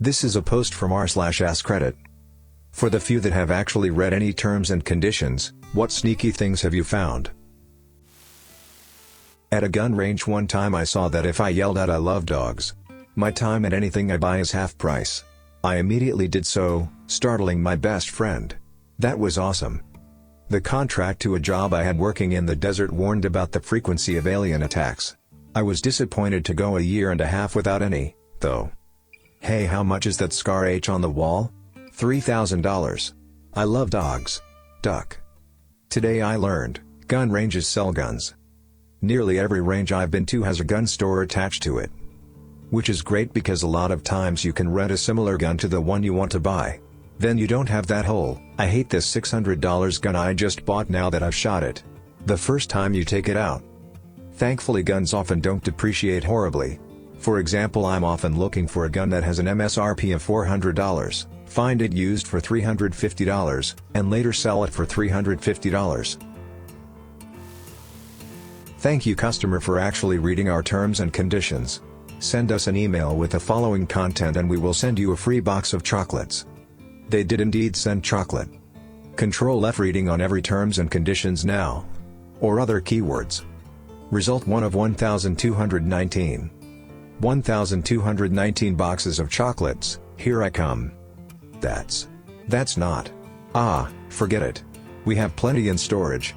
This is a post from r/Askreddit. For the few that have actually read any terms and conditions, what sneaky things have you found? At a gun range one time I saw that if I yelled out "I love dogs," my time and anything I buy is half price. I immediately did so, startling my best friend. That was awesome. The contract to a job I had working in the desert warned about the frequency of alien attacks. I was disappointed to go a year and a half without any, though. Hey, how much is that scar H on the wall? $3,000. I love dogs. Duck. Today I learned, gun ranges sell guns. Nearly every range I've been to has a gun store attached to it. Which is great because a lot of times you can rent a similar gun to the one you want to buy. Then you don't have that whole, "I hate this $600 gun I just bought now that I've shot it," the first time you take it out. Thankfully guns often don't depreciate horribly. For example, I'm often looking for a gun that has an MSRP of $400, find it used for $350, and later sell it for $350. Thank you customer for actually reading our terms and conditions. Send us an email with the following content and we will send you a free box of chocolates. They did indeed send chocolate. Control F reading on every terms and conditions now. Or other keywords. Result 1 of 1219. 1219 boxes of chocolates, here I come. That's not. Forget it. We have plenty in storage.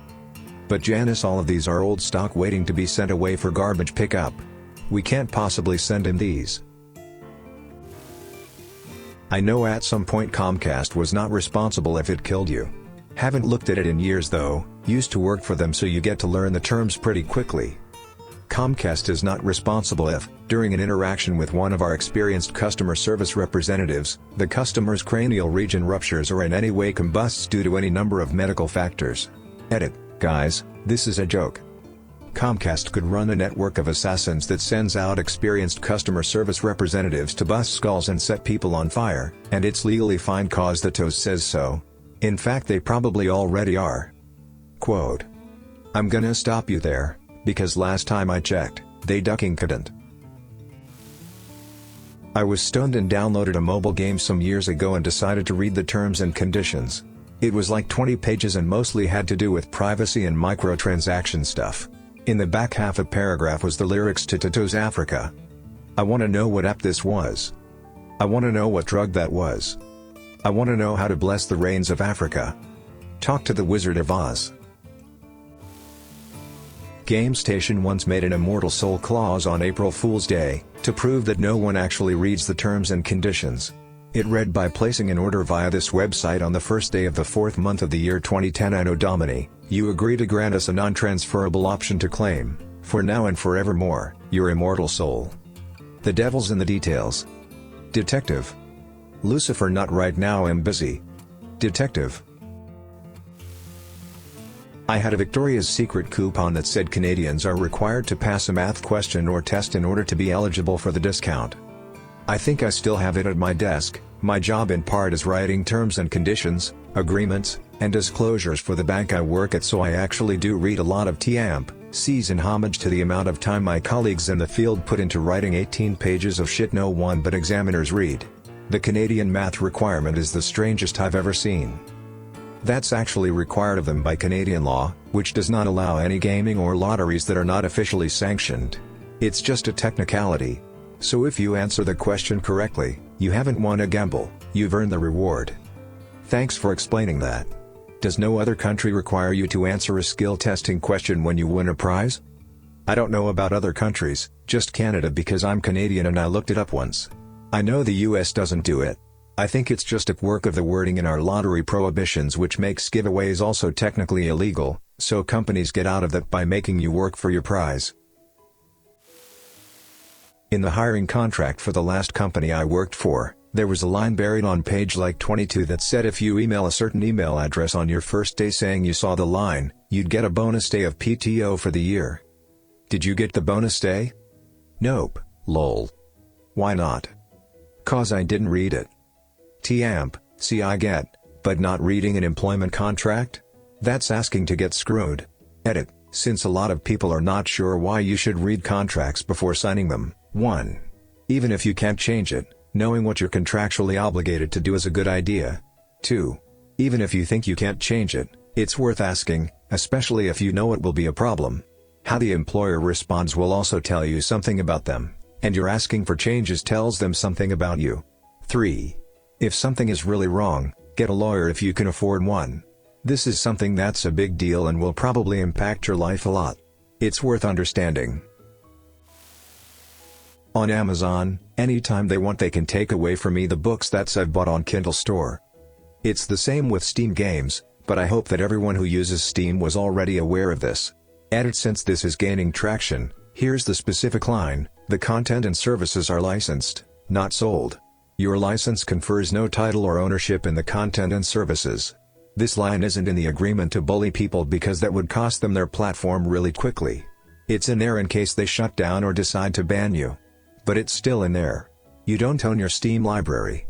But Janice, all of these are old stock waiting to be sent away for garbage pickup. We can't possibly send him these. I know at some point Comcast was not responsible if it killed you. Haven't looked at it in years though, used to work for them so you get to learn the terms pretty quickly. Comcast is not responsible if, during an interaction with one of our experienced customer service representatives, the customer's cranial region ruptures or in any way combusts due to any number of medical factors. Edit, guys, this is a joke. Comcast could run a network of assassins that sends out experienced customer service representatives to bust skulls and set people on fire, and it's legally fine cause the TOS says so. In fact they probably already are. Quote. I'm gonna stop you there, because last time I checked, they ducking couldn't. I was stoned and downloaded a mobile game some years ago and decided to read the terms and conditions. It was like 20 pages and mostly had to do with privacy and microtransaction stuff. In the back half a paragraph was the lyrics to Tito's Africa. I want to know what app this was. I want to know what drug that was. I want to know how to bless the rains of Africa. Talk to the Wizard of Oz. GameStation once made an immortal soul clause on April Fool's Day, to prove that no one actually reads the terms and conditions. It read, by placing an order via this website on the first day of the 4th month of the year 2010 Anno Domini, you agree to grant us a non-transferable option to claim, for now and forevermore, your immortal soul. The devil's in the details. Detective. Lucifer, not right now, I'm busy. Detective. I had a Victoria's Secret coupon that said Canadians are required to pass a math question or test in order to be eligible for the discount. I think I still have it at my desk. My job in part is writing terms and conditions, agreements, and disclosures for the bank I work at, so I actually do read a lot of TAMP, C's in homage to the amount of time my colleagues in the field put into writing 18 pages of shit no one but examiners read. The Canadian math requirement is the strangest I've ever seen. That's actually required of them by Canadian law, which does not allow any gaming or lotteries that are not officially sanctioned. It's just a technicality. So if you answer the question correctly, you haven't won a gamble, you've earned the reward. Thanks for explaining that. Does no other country require you to answer a skill testing question when you win a prize? I don't know about other countries, just Canada because I'm Canadian and I looked it up once. I know the US doesn't do it. I think it's just a quirk of the wording in our lottery prohibitions which makes giveaways also technically illegal, so companies get out of that by making you work for your prize. In the hiring contract for the last company I worked for, there was a line buried on page like 22 that said if you email a certain email address on your first day saying you saw the line, you'd get a bonus day of PTO for the year. Did you get the bonus day? Nope, lol. Why not? 'Cause I didn't read it. TAMP, see I get, but not reading an employment contract? That's asking to get screwed. Edit, since a lot of people are not sure why you should read contracts before signing them. 1. Even if you can't change it, Knowing what you're contractually obligated to do is a good idea. 2. Even if you think you can't change it, it's worth asking, especially if you know it will be a problem. How the employer responds will also tell you something about them, and your asking for changes tells them something about you. 3. If something is really wrong, get a lawyer if you can afford one. This is something that's a big deal and will probably impact your life a lot. It's worth understanding. On Amazon, anytime they want they can take away from me the books that I've bought on Kindle Store. It's the same with Steam games, but I hope that everyone who uses Steam was already aware of this. Edit: since this is gaining traction, here's the specific line: the content and services are licensed, not sold. Your license confers no title or ownership in the content and services. This line isn't in the agreement to bully people because that would cost them their platform really quickly. It's in there in case they shut down or decide to ban you. But it's still in there. You don't own your Steam library.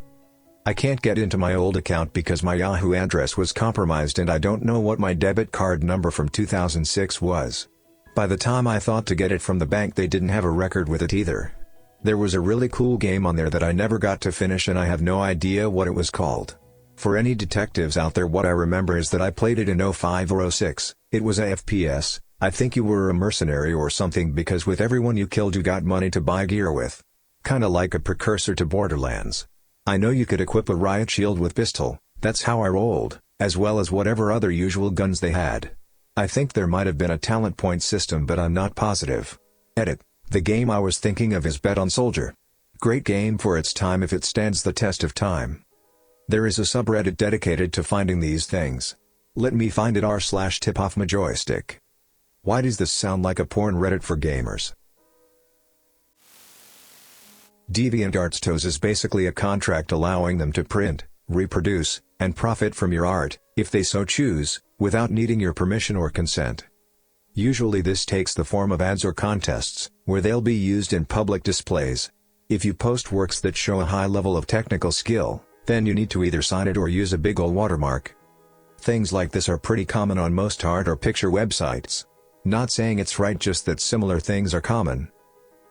I can't get into my old account because my Yahoo address was compromised and I don't know what my debit card number from 2006 was. By the time I thought to get it from the bank, they didn't have a record with it either. There was a really cool game on there that I never got to finish and I have no idea what it was called. For any detectives out there, what I remember is that I played it in 05 or 06, it was a FPS, I think you were a mercenary or something because with everyone you killed you got money to buy gear with. Kinda like a precursor to Borderlands. I know you could equip a riot shield with pistol, that's how I rolled, as well as whatever other usual guns they had. I think there might have been a talent point system but I'm not positive. Edit: the game I was thinking of is Bet on Soldier. Great game for its time if it stands the test of time. There is a subreddit dedicated to finding these things. Let me find it r/tipoffmajoystick. Why does this sound like a porn Reddit for gamers? DeviantArts is basically a contract allowing them to print, reproduce, and profit from your art, if they so choose, without needing your permission or consent. Usually this takes the form of ads or contests, where they'll be used in public displays. If you post works that show a high level of technical skill, then you need to either sign it or use a big ol' watermark. Things like this are pretty common on most art or picture websites. Not saying it's right, just that similar things are common.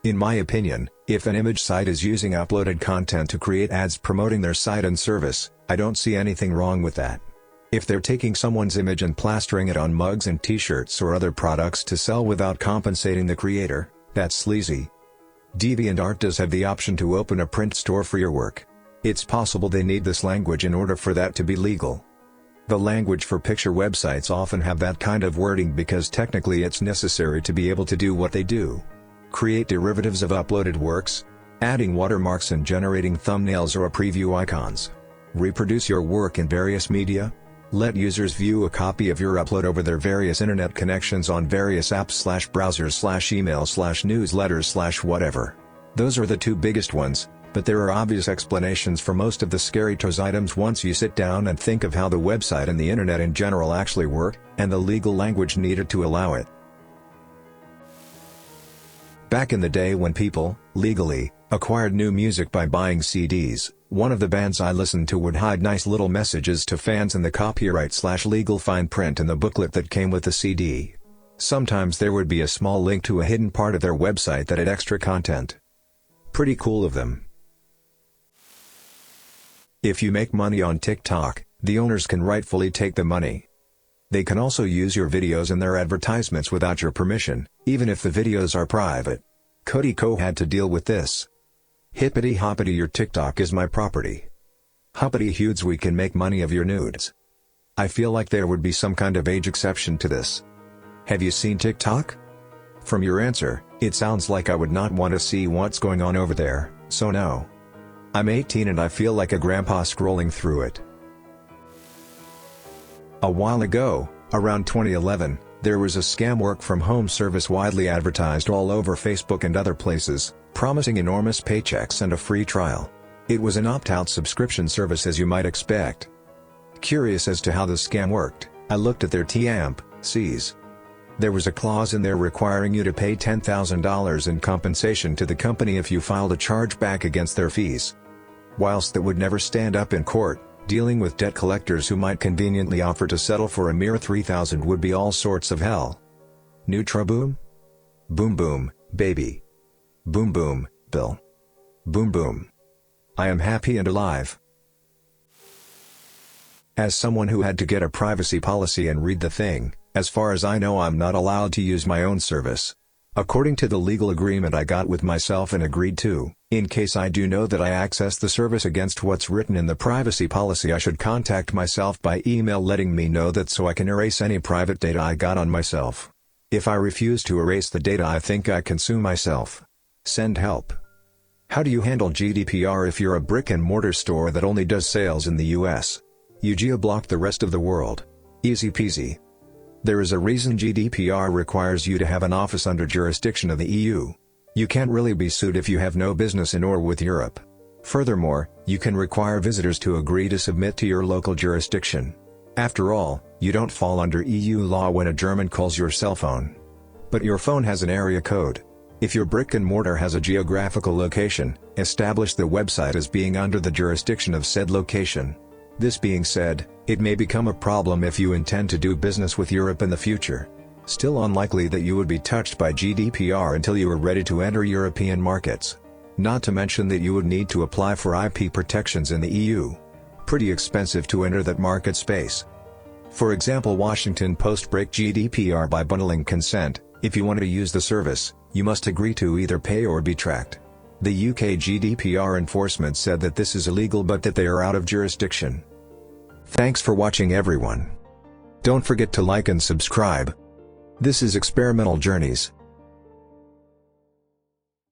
In my opinion, if an image site is using uploaded content to create ads promoting their site and service, I don't see anything wrong with that. If they're taking someone's image and plastering it on mugs and t-shirts or other products to sell without compensating the creator, that's sleazy. DeviantArt does have the option to open a print store for your work. It's possible they need this language in order for that to be legal. The language for picture websites often have that kind of wording because technically it's necessary to be able to do what they do. Create derivatives of uploaded works, adding watermarks and generating thumbnails or preview icons. Reproduce your work in various media. Let users view a copy of your upload over their various internet connections on various apps/browsers/emails/newsletters/whatever. Those are the two biggest ones, but there are obvious explanations for most of the scary toes items once you sit down and think of how the website and the internet in general actually work, and the legal language needed to allow it. Back in the day when people, legally, acquired new music by buying CDs, one of the bands I listened to would hide nice little messages to fans in the copyright/legal fine print in the booklet that came with the CD. Sometimes there would be a small link to a hidden part of their website that had extra content. Pretty cool of them. If you make money on TikTok, the owners can rightfully take the money. They can also use your videos in their advertisements without your permission, even if the videos are private. Cody Ko had to deal with this. Hippity hoppity, your TikTok is my property. Hoppity hudes, we can make money of your nudes. I feel like there would be some kind of age exception to this. Have you seen TikTok? From your answer, it sounds like I would not want to see what's going on over there, so no. I'm 18 and I feel like a grandpa scrolling through it. A while ago, around 2011, there was a scam work from home service widely advertised all over Facebook and other places, promising enormous paychecks and a free trial. It was an opt-out subscription service, as you might expect. Curious as to how the scam worked, I looked at their T&Cs. There was a clause in there requiring you to pay $10,000 in compensation to the company if you filed a chargeback against their fees. Whilst that would never stand up in court, dealing with debt collectors who might conveniently offer to settle for a mere $3,000 would be all sorts of hell. Nutro boom? Boom boom, baby. Boom boom, Bill. Boom boom. I am happy and alive. As someone who had to get a privacy policy and read the thing, as far as I know I'm not allowed to use my own service. According to the legal agreement I got with myself and agreed to, in case I do know that I access the service against what's written in the privacy policy, I should contact myself by email letting me know that so I can erase any private data I got on myself. If I refuse to erase the data, I think I can sue myself. Send help. How do you handle GDPR if you're a brick-and-mortar store that only does sales in the US? You geo-block the rest of the world. Easy peasy. There is a reason GDPR requires you to have an office under jurisdiction of the EU. You can't really be sued if you have no business in or with Europe. Furthermore, you can require visitors to agree to submit to your local jurisdiction. After all, you don't fall under EU law when a German calls your cell phone. But your phone has an area code. If your brick and mortar has a geographical location, establish the website as being under the jurisdiction of said location. This being said, it may become a problem if you intend to do business with Europe in the future. Still unlikely that you would be touched by GDPR until you are ready to enter European markets. Not to mention that you would need to apply for IP protections in the EU. Pretty expensive to enter that market space. For example, Washington Post break GDPR by bundling consent. If you want to use the service, you must agree to either pay or be tracked. The UK GDPR enforcement said that this is illegal but that they are out of jurisdiction. Thanks for watching everyone. Don't forget to like and subscribe. This is Experimental Journeys.